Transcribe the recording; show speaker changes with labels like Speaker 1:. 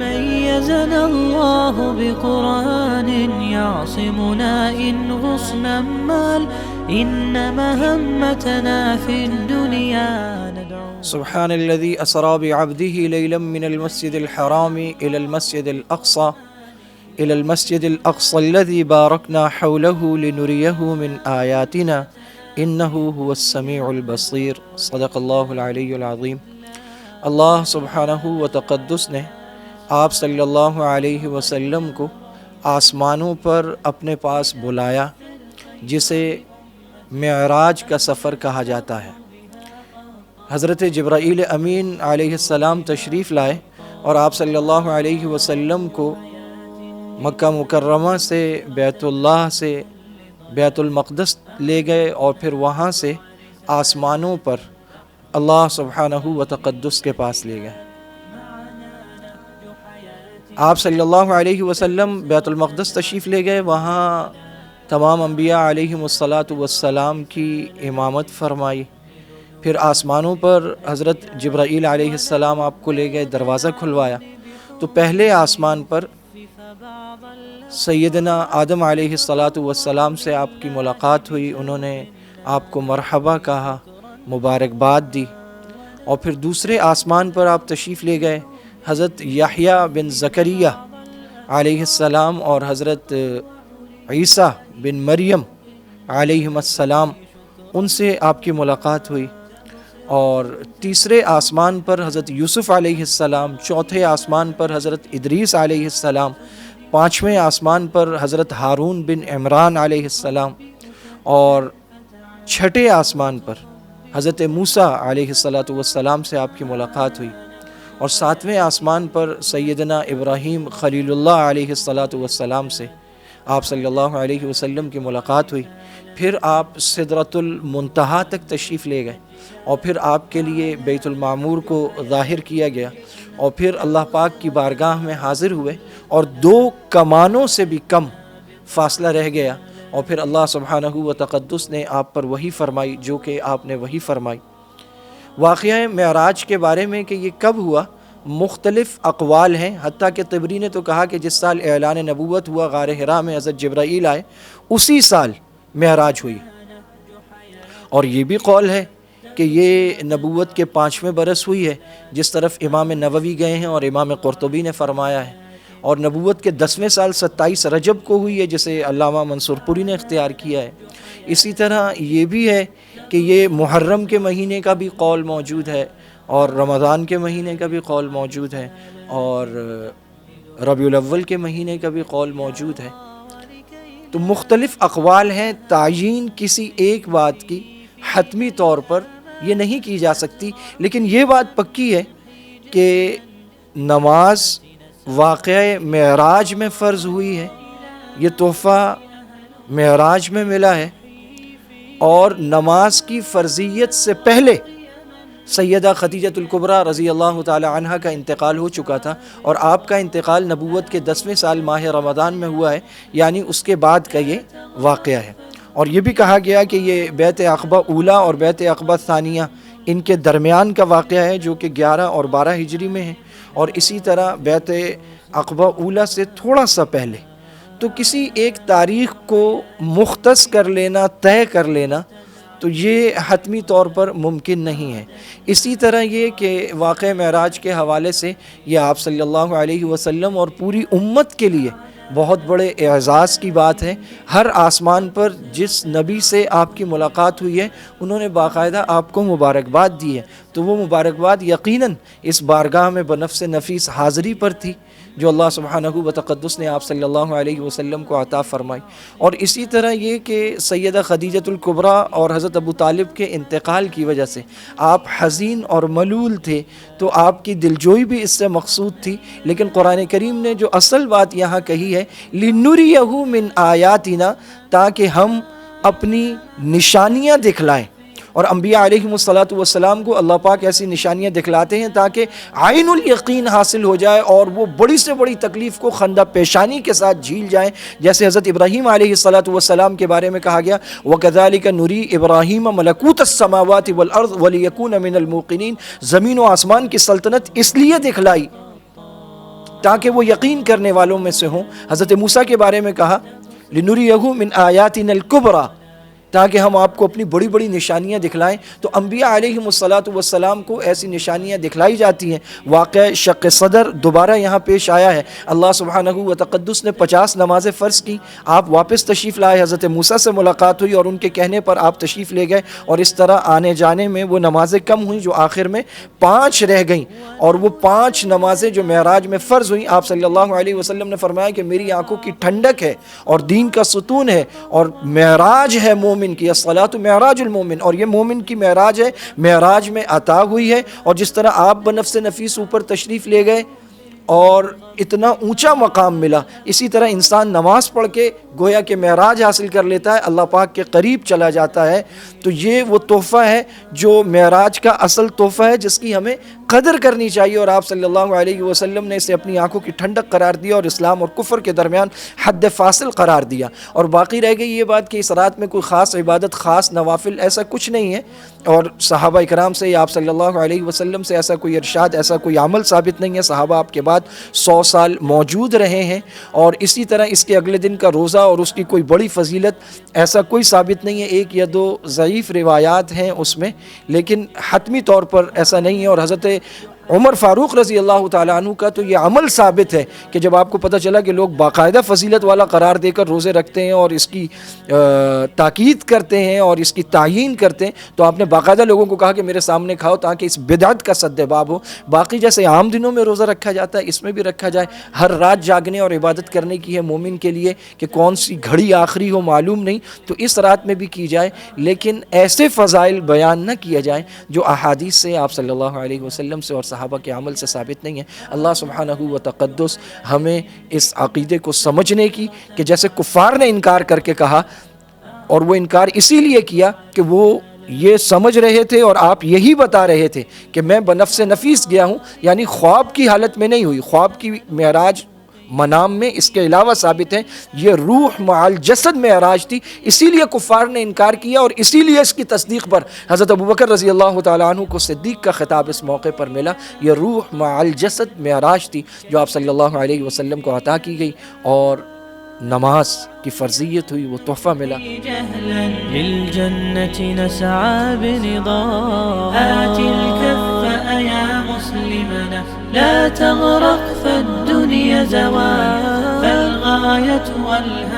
Speaker 1: ميزنا الله بقرآن يعصمنا إن غصنا مال إن مهمتنا في الدنيا ندعو.
Speaker 2: سبحان الذي أسرى بعبده ليلا من المسجد الحرام إلى المسجد الأقصى الذي باركنا حوله لنريه من آياتنا إنه هو السميع البصير. صدق الله العلي العظيم. اللہ سبحانہ و تقدس نے آپ صلی اللہ علیہ وسلم کو آسمانوں پر اپنے پاس بلایا، جسے معراج کا سفر کہا جاتا ہے۔ حضرت جبرائیل امین علیہ السلام تشریف لائے اور آپ صلی اللہ علیہ وسلم کو مکہ مکرمہ سے بیت اللہ سے بیت المقدس لے گئے اور پھر وہاں سے آسمانوں پر اللہ سبحانہ و تقدس کے پاس لے گئے۔ آپ صلی اللہ علیہ وسلم بیت المقدس تشریف لے گئے، وہاں تمام انبیاء علیہم الصلاۃ کی امامت فرمائی۔ پھر آسمانوں پر حضرت جبرائیل علیہ السلام آپ کو لے گئے، دروازہ کھلوایا تو پہلے آسمان پر سیدنا آدم علیہ السلام سے آپ کی ملاقات ہوئی، انہوں نے آپ کو مرحبا کہا، مبارکباد دی۔ اور پھر دوسرے آسمان پر آپ تشریف لے گئے، حضرت یحییٰ بن زکریا علیہ السلام اور حضرت عیسیٰ بن مریم علیہم السلام، ان سے آپ کی ملاقات ہوئی۔ اور تیسرے آسمان پر حضرت یوسف علیہ السلام، چوتھے آسمان پر حضرت ادریس علیہ السلام، پانچویں آسمان پر حضرت ہارون بن عمران علیہ السلام، اور چھٹے آسمان پر حضرت موسیٰ علیہ السلام سے آپ کی ملاقات ہوئی، اور ساتویں آسمان پر سیدنا ابراہیم خلیل اللہ علیہ السلام سے آپ صلی اللہ علیہ وسلم کی ملاقات ہوئی۔ پھر آپ سدرۃ المنتہا تک تشریف لے گئے، اور پھر آپ کے لیے بیت المعمور کو ظاہر کیا گیا، اور پھر اللہ پاک کی بارگاہ میں حاضر ہوئے، اور 2 کمانوں سے بھی کم فاصلہ رہ گیا، اور پھر اللہ سبحانہ و تقدس نے آپ پر وحی فرمائی جو کہ آپ نے وحی فرمائی۔ واقعہ معراج کے بارے میں کہ یہ کب ہوا، مختلف اقوال ہیں، حتیٰ کہ طبری نے تو کہا کہ جس سال اعلان نبوت ہوا غار حرا میں حضرت جبرائیل آئے، اسی سال معراج ہوئی۔ اور یہ بھی قول ہے کہ یہ نبوت کے 5ویں برس ہوئی ہے، جس طرف امام نووی گئے ہیں اور امام قرطبی نے فرمایا ہے، اور نبوت کے 10ویں سال 27 رجب کو ہوئی ہے، جسے علامہ منصور پوری نے اختیار کیا ہے۔ اسی طرح یہ بھی ہے کہ یہ محرم کے مہینے کا بھی قول موجود ہے، اور رمضان کے مہینے کا بھی قول موجود ہے، اور ربیع الاول کے مہینے کا بھی قول موجود ہے۔ تو مختلف اقوال ہیں، تعیین کسی ایک بات کی حتمی طور پر یہ نہیں کی جا سکتی، لیکن یہ بات پکی ہے کہ نماز واقعہ معراج میں فرض ہوئی ہے، یہ تحفہ معراج میں ملا ہے، اور نماز کی فرضیت سے پہلے سیدہ خدیجۃ الکبریٰ رضی اللہ تعالی عنہ کا انتقال ہو چکا تھا، اور آپ کا انتقال نبوت کے 10ویں سال ماہ رمضان میں ہوا ہے، یعنی اس کے بعد کا یہ واقعہ ہے۔ اور یہ بھی کہا گیا کہ یہ بیعت عقبہ اولیٰ اور بیعت عقبہ ثانیہ ان کے درمیان کا واقعہ ہے، جو کہ 11 اور 12 ہجری میں ہے، اور اسی طرح بیعت عقبہ اولیٰ سے تھوڑا سا پہلے۔ تو کسی ایک تاریخ کو مختص کر لینا، طے کر لینا، تو یہ حتمی طور پر ممکن نہیں ہے۔ اسی طرح یہ کہ واقعہ معراج کے حوالے سے یہ آپ صلی اللہ علیہ وسلم اور پوری امت کے لیے بہت بڑے اعزاز کی بات ہے۔ ہر آسمان پر جس نبی سے آپ کی ملاقات ہوئی ہے، انہوں نے باقاعدہ آپ کو مبارکباد دی ہے، تو وہ مبارکباد یقیناً اس بارگاہ میں بنفس نفیس حاضری پر تھی جو اللہ سبحانہ و تقدس نے آپ صلی اللہ علیہ وسلم کو عطا فرمائی۔ اور اسی طرح یہ کہ سیدہ خدیجۃ الکبریٰ اور حضرت ابو طالب کے انتقال کی وجہ سے آپ حزین اور ملول تھے، تو آپ کی دلجوئی بھی اس سے مقصود تھی، لیکن قرآن کریم نے جو اصل بات یہاں کہی ہے لِنُرِيَهُ مِنْ آیاتنا، تاکہ ہم اپنی نشانیاں دکھلائیں۔ اور انبیاء علیہم السلام کو اللہ پاک ایسی نشانیاں دکھلاتے ہیں تاکہ عین الیقین حاصل ہو جائے اور وہ بڑی سے بڑی تکلیف کو خندہ پیشانی کے ساتھ جھیل جائیں، جیسے حضرت ابراہیم علیہ السلام کے بارے میں کہا گیا وَكَذَلِكَ نُرِي إِبْرَاهِيمَ مَلَكُوتَ السَّمَاوَاتِ وَالْأَرْضِ وَلِيَكُونَ مِنَ الْمُوقِنِينَ، زمین و آسمان کی سلطنت اس لیے دکھلائی تاکہ وہ یقین کرنے والوں میں سے ہوں۔ حضرت موسیٰ کے بارے میں کہا لِنُرِيَهُ مِنْ آيَاتِنَا الْكُبْرَى، تاکہ ہم آپ کو اپنی بڑی بڑی نشانیاں دکھلائیں۔ تو انبیاء علیہم السلام کو ایسی نشانیاں دکھلائی جاتی ہیں۔ واقعہ شق صدر دوبارہ یہاں پیش آیا ہے۔ اللہ سبحانہ و تقدس نے 50 نمازیں فرض کی، آپ واپس تشریف لائے، حضرت موسیٰ سے ملاقات ہوئی اور ان کے کہنے پر آپ تشریف لے گئے، اور اس طرح آنے جانے میں وہ نمازیں کم ہوئیں جو آخر میں 5 رہ گئیں، اور وہ 5 نمازیں جو معراج میں فرض ہوئیں، آپ صلی اللہ علیہ وسلم نے فرمایا کہ میری آنکھوں کی ٹھنڈک ہے اور دین کا ستون ہے، اور معراج ہے مومن کی، الصلاۃ معراج المومن، اور یہ مومن کی معراج ہے، معراج میں عطا ہوئی ہے۔ اور جس طرح آپ بنفس نفیس اوپر تشریف لے گئے اور اتنا اونچا مقام ملا، اسی طرح انسان نماز پڑھ کے گویا کہ معراج حاصل کر لیتا ہے، اللہ پاک کے قریب چلا جاتا ہے۔ تو یہ وہ تحفہ ہے جو معراج کا اصل تحفہ ہے، جس کی ہمیں قدر کرنی چاہیے، اور آپ صلی اللہ علیہ وسلم نے اسے اپنی آنکھوں کی ٹھنڈک قرار دیا اور اسلام اور کفر کے درمیان حد فاصل قرار دیا۔ اور باقی رہ گئی یہ بات کہ اس رات میں کوئی خاص عبادت، خاص نوافل، ایسا کچھ نہیں ہے، اور صحابہ اکرام سے یا آپ صلی اللہ علیہ وسلم سے ایسا کوئی ارشاد، ایسا کوئی عمل ثابت نہیں ہے۔ صحابہ آپ کے بعد 100 سال موجود رہے ہیں، اور اسی طرح اس کے اگلے دن کا روزہ اور اس کی کوئی بڑی فضیلت ایسا کوئی ثابت نہیں ہے۔ 1 یا 2 ضعیف روایات ہیں اس میں، لیکن حتمی طور پر ایسا نہیں ہے۔ اور حضرت عمر فاروق رضی اللہ تعالیٰ عنہ کا تو یہ عمل ثابت ہے کہ جب آپ کو پتہ چلا کہ لوگ باقاعدہ فضیلت والا قرار دے کر روزے رکھتے ہیں اور اس کی تاکید کرتے ہیں اور اس کی تعیین کرتے ہیں، تو آپ نے باقاعدہ لوگوں کو کہا کہ میرے سامنے کھاؤ تاکہ اس بدعت کا سد باب ہو۔ باقی جیسے عام دنوں میں روزہ رکھا جاتا ہے، اس میں بھی رکھا جائے۔ ہر رات جاگنے اور عبادت کرنے کی ہے مومن کے لیے، کہ کون سی گھڑی آخری ہو معلوم نہیں، تو اس رات میں بھی کی جائے، لیکن ایسے فضائل بیان نہ کیا جائیں جو احادیث سے، آپ صلی اللہ علیہ وسلم سے اور صحابہ کے عمل سے ثابت نہیں ہے۔ اللہ سبحانہ و تقدس ہمیں اس عقیدے کو سمجھنے کی، کہ جیسے کفار نے انکار کر کے کہا، اور وہ انکار اسی لیے کیا کہ وہ یہ سمجھ رہے تھے اور آپ یہی بتا رہے تھے کہ میں بنفس نفیس گیا ہوں، یعنی خواب کی حالت میں نہیں ہوئی، خواب کی معراج منام میں اس کے علاوہ ثابت ہے، یہ روح مع الجسد معراج تھی، اسی لیے کفار نے انکار کیا، اور اسی لیے اس کی تصدیق پر حضرت ابوبکر رضی اللہ تعالیٰ عنہ کو صدیق کا خطاب اس موقع پر ملا۔ یہ روح مع الجسد معراج تھی جو آپ صلی اللہ علیہ وسلم کو عطا کی گئی، اور نماز کی فرضیت ہوئی، وہ تحفہ ملا۔
Speaker 1: جهلا للجنة نسعى بنضال آت الكف يا مسلمنا لا تغرق فالدنيا زوال فالغاية والهدف